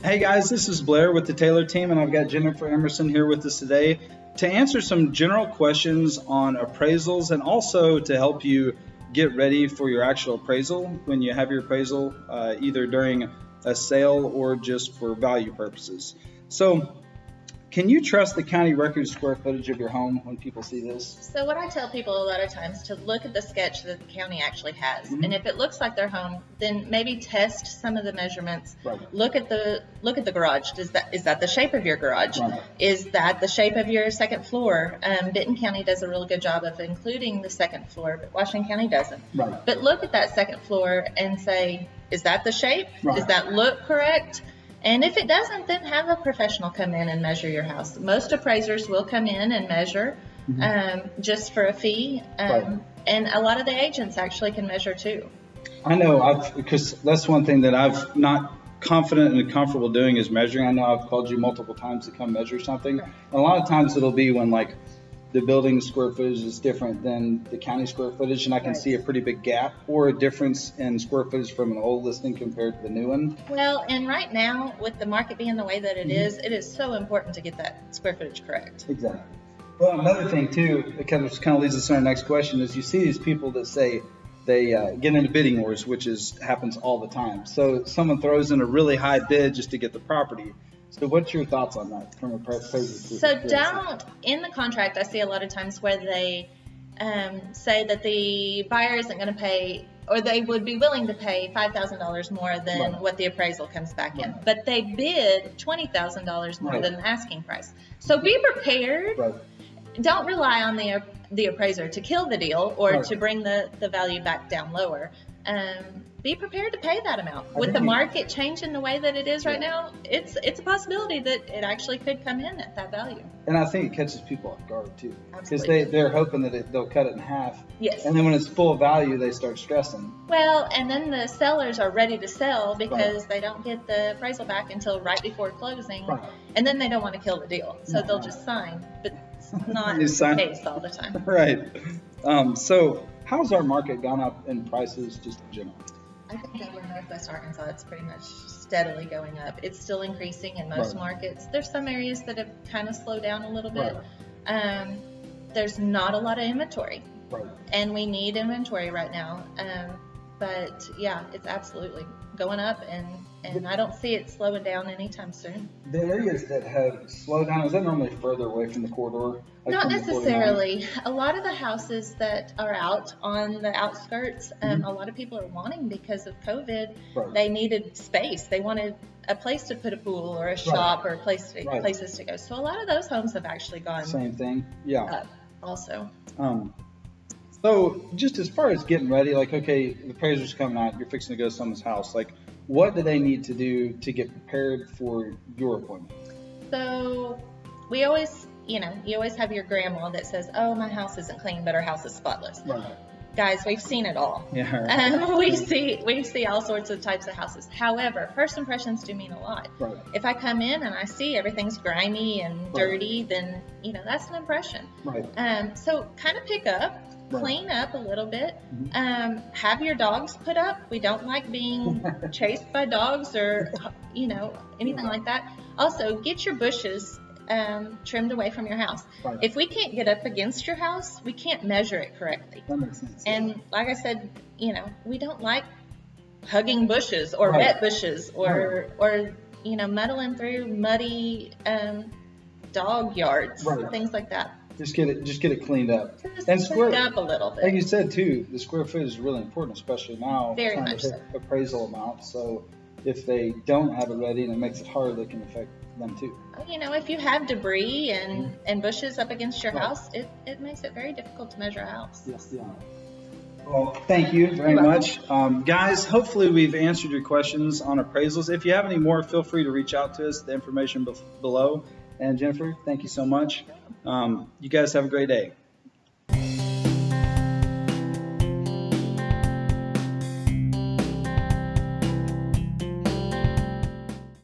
Hey guys, this is Blair with the Taylor team, and I've got Jennifer Emerson here with us today to answer some general questions on appraisals and also to help you get ready for your actual appraisal when you have your appraisal, either during a sale or just for value purposes. So, can you trust the county record square footage of your home when people see this? So what I tell people a lot of times to look at the sketch that the county actually has, and if it looks like their home, then maybe test some of the measurements. Right. Look at the garage. Is that the shape of your garage? Right. Is that the shape of your second floor? Benton County does a really good job of including the second floor, but Washington County doesn't. Right. But look at that second floor and say, is that the shape? Right. Does that look correct? And if it doesn't, then have a professional come in and measure your house. Most appraisers will come in and measure just for a fee. Right. And a lot of the agents actually can measure too. I know, because that's one thing that I've not confident and comfortable doing is measuring. I know I've called you multiple times to come measure something. Right. And a lot of times it'll be when like the building square footage is different than the county square footage, and I can Right. see a pretty big gap or a difference in square footage from an old listing compared to the new one. Well, and right now, with the market being the way that it is so important to get that square footage correct. Exactly. Well, another thing too, it kind of leads us to our next question, is you see these people that say they get into bidding wars, which happens all the time. So someone throws in a really high bid just to get the property. So what's your thoughts on that from a appraiser's So in the contract, I see a lot of times where they say that the buyer isn't going to pay, or they would be willing to pay $5,000 more than Right. what the appraisal comes back in. Right. But they bid $20,000 more Right. than the asking price. So be prepared. Right. Don't rely on the appraiser to kill the deal or Right. to bring the value back down lower. Be prepared to pay that amount. With the think- market changing the way that it is right Yeah. now, it's a possibility that it actually could come in at that value. And I think it catches people off guard too, because Absolutely. they're hoping that they'll cut it in half. Yes. And then when it's full value, they start stressing. Well, and then the sellers are ready to sell because they don't get the appraisal back until right before closing, Right. and then they don't want to kill the deal, so they'll just sign. But it's not You the sign. case all the time. Right. So how's our market gone up in prices just in general? I think over in Northwest Arkansas, it's pretty much steadily going up. It's still increasing in most Right. markets. There's some areas that have kind of slowed down a little bit. Right. There's not a lot of inventory, Right. and we need inventory right now. But yeah, it's absolutely going up, and I don't see it slowing down anytime soon. The areas that have slowed down, is that normally further away from the corridor? Like Not from the 49? necessarily. A lot of the houses that are out on the outskirts, a lot of people are wanting because of COVID. Right. They needed space. They wanted a place to put a pool or a shop or a place Right. places to go. So a lot of those homes have actually gone Same thing. Yeah. up also. So just as far as getting ready, like, okay, the appraiser's coming out, you're fixing to go to someone's house. Like, what do they need to do to get prepared for your appointment? So we always, you always have your grandma that says, "Oh, my house isn't clean, but her house is spotless." Right. Guys, we've seen it all. Yeah. We see all sorts of types of houses. However, first impressions do mean a lot. Right. If I come in and I see everything's grimy and dirty, then that's an impression. Right. So kind of pick up, Right. clean up a little bit. Have your dogs put up. We don't like being chased by dogs or anything like that. Also, get your bushes trimmed away from your house. Right. If we can't get up against your house, we can't measure it correctly. That makes sense. And like I said, we don't like hugging bushes or Right. wet bushes or muddling through muddy dog yards, Right. things like that. Just get it cleaned up. Just And clean up a little like you bit. said too, the square footage is really important, especially now. Very trying to much hit so. appraisal amount. So if they don't have it ready and it makes it hard, it can affect them too. If you have debris and bushes up against your Right. house, it makes it very difficult to measure a house. Yes, yeah. Well, thank you very You're much. Guys, hopefully we've answered your questions on appraisals. If you have any more, feel free to reach out to us, the information below. And Jennifer, thank you so much. You guys have a great day.